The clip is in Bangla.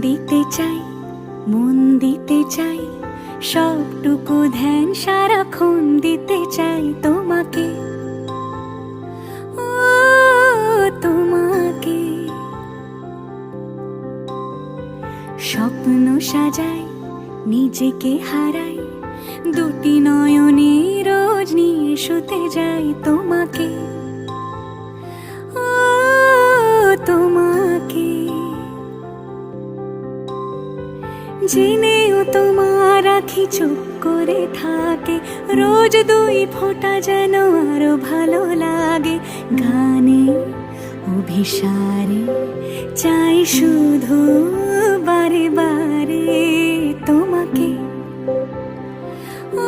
দিতে চাই, মন দিতে চাই, সবটুকু ধ্যান সারাক্ষণ দিতে চাই তোমাকে, ও তোমাকে। স্বপ্ন সাজাই, নিজেকে হারাই, দুটি নয়নে রোজ নিয়ে শুতে যাই তোমাকে, ও তোমাকে। জেনেও তোমার আখি চুপ করে থাকে, রোজ দুই ফোঁটা যেন আরো ভালো লাগে। গানে অভিসারে চাই শুধু বারে বারে তোমাকে, ও